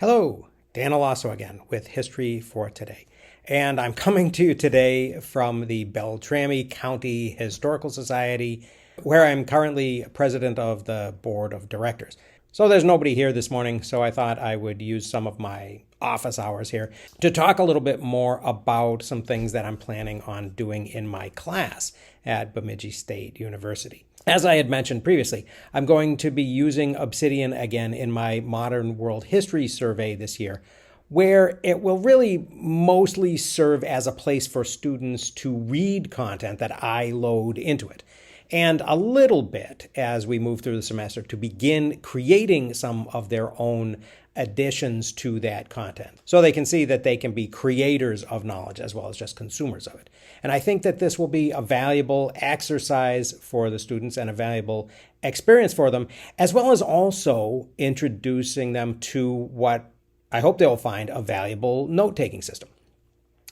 Hello, Dan Alasso again with History for Today. And I'm coming to you today from the Beltrami County Historical Society, where I'm currently president of the board of directors. So there's nobody here this morning, so I thought I would use some of my office hours here to talk a little bit more about some things that I'm planning on doing in my class at Bemidji State University. As I had mentioned previously, I'm going to be using Obsidian again in my Modern World History survey this year, where it will really mostly serve as a place for students to read content that I load into it, and a little bit as we move through the semester to begin creating some of their own additions to that content, so they can see that they can be creators of knowledge as well as just consumers of it. And I think that this will be a valuable exercise for the students and a valuable experience for them, as well as also introducing them to what I hope they'll find a valuable note-taking system.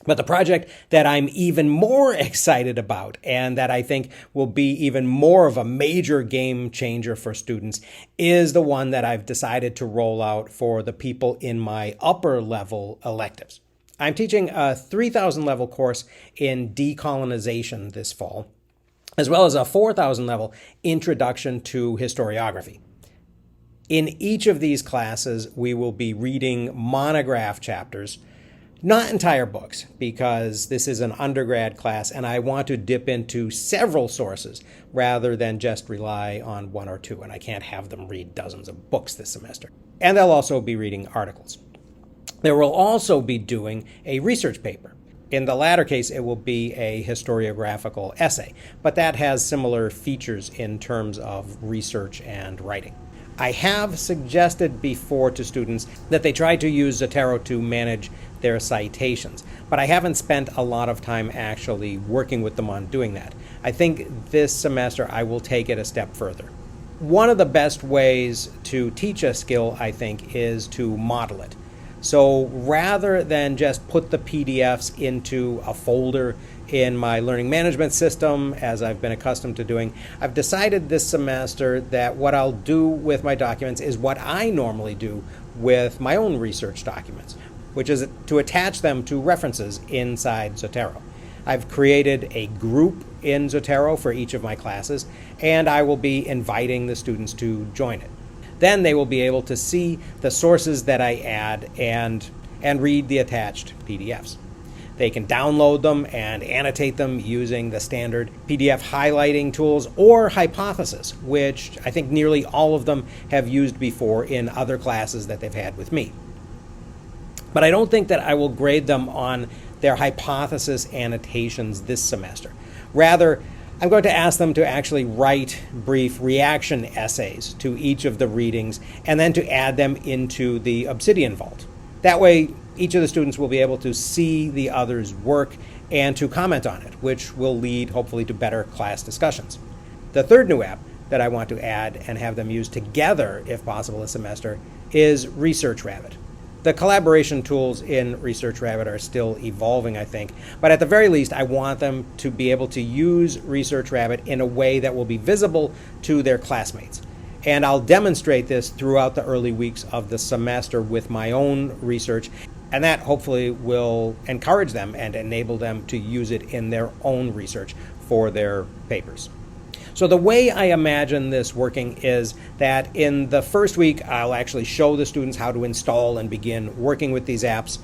But the project that I'm even more excited about and that I think will be even more of a major game changer for students is the one that I've decided to roll out for the people in my upper level electives. I'm teaching a 3,000 level course in Decolonization this fall, as well as a 4,000 level Introduction to Historiography. In each of these classes, we will be reading monograph chapters, not entire books, because this is an undergrad class and I want to dip into several sources rather than just rely on one or two, and I can't have them read dozens of books this semester. And they'll also be reading articles. They will also be doing a research paper. In the latter case, it will be a historiographical essay, but that has similar features in terms of research and writing. I have suggested before to students that they try to use Zotero to manage their citations, but I haven't spent a lot of time actually working with them on doing that. I think this semester I will take it a step further. One of the best ways to teach a skill, I think, is to model it. So rather than just put the PDFs into a folder in my learning management system, as I've been accustomed to doing, I've decided this semester that what I'll do with my documents is what I normally do with my own research documents, which is to attach them to references inside Zotero. I've created a group in Zotero for each of my classes, and I will be inviting the students to join it. Then they will be able to see the sources that I add and read the attached PDFs. They can download them and annotate them using the standard PDF highlighting tools or Hypothesis, which I think nearly all of them have used before in other classes that they've had with me. But I don't think that I will grade them on their Hypothesis annotations this semester. Rather, I'm going to ask them to actually write brief reaction essays to each of the readings and then to add them into the Obsidian vault. That way, each of the students will be able to see the other's work and to comment on it, which will lead hopefully to better class discussions. The third new app that I want to add and have them use together, if possible this semester, is ResearchRabbit. The collaboration tools in ResearchRabbit are still evolving, I think, but at the very least, I want them to be able to use ResearchRabbit in a way that will be visible to their classmates. And I'll demonstrate this throughout the early weeks of the semester with my own research, and that hopefully will encourage them and enable them to use it in their own research for their papers. So the way I imagine this working is that in the first week, I'll actually show the students how to install and begin working with these apps.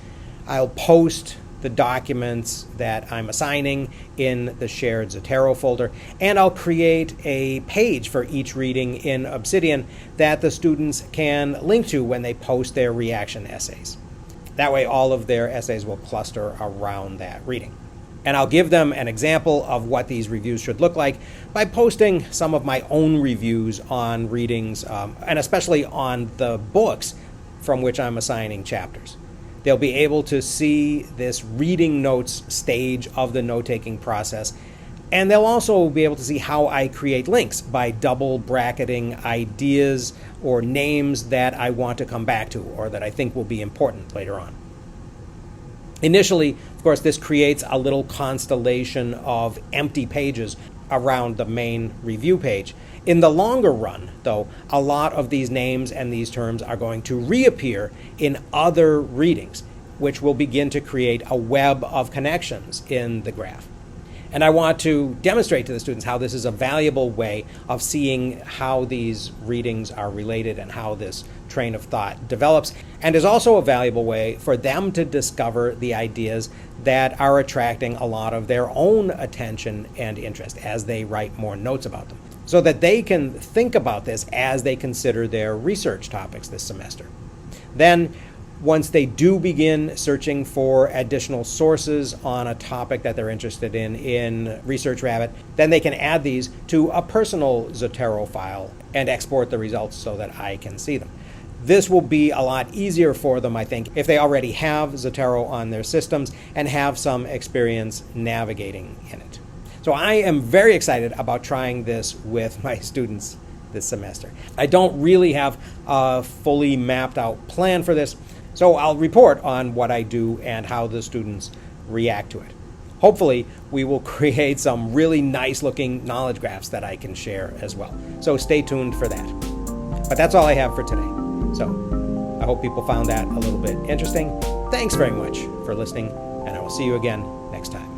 I'll post the documents that I'm assigning in the shared Zotero folder, and I'll create a page for each reading in Obsidian that the students can link to when they post their reaction essays. That way all of their essays will cluster around that reading. And I'll give them an example of what these reviews should look like by posting some of my own reviews on readings, and especially on the books from which I'm assigning chapters. They'll be able to see this reading notes stage of the note-taking process, and they'll also be able to see how I create links by double bracketing ideas or names that I want to come back to or that I think will be important later on. Initially, of course, this creates a little constellation of empty pages around the main review page. In the longer run, though, a lot of these names and these terms are going to reappear in other readings, which will begin to create a web of connections in the graph. And I want to demonstrate to the students how this is a valuable way of seeing how these readings are related and how this train of thought develops, and is also a valuable way for them to discover the ideas that are attracting a lot of their own attention and interest as they write more notes about them, so that they can think about this as they consider their research topics this semester. Then, once they do begin searching for additional sources on a topic that they're interested in Research Rabbit, then they can add these to a personal Zotero file and export the results so that I can see them. This will be a lot easier for them, I think, if they already have Zotero on their systems and have some experience navigating in it. So I am very excited about trying this with my students this semester. I don't really have a fully mapped out plan for this, so I'll report on what I do and how the students react to it. Hopefully, we will create some really nice looking knowledge graphs that I can share as well. So stay tuned for that. But that's all I have for today. So I hope people found that a little bit interesting. Thanks very much for listening, and I will see you again next time.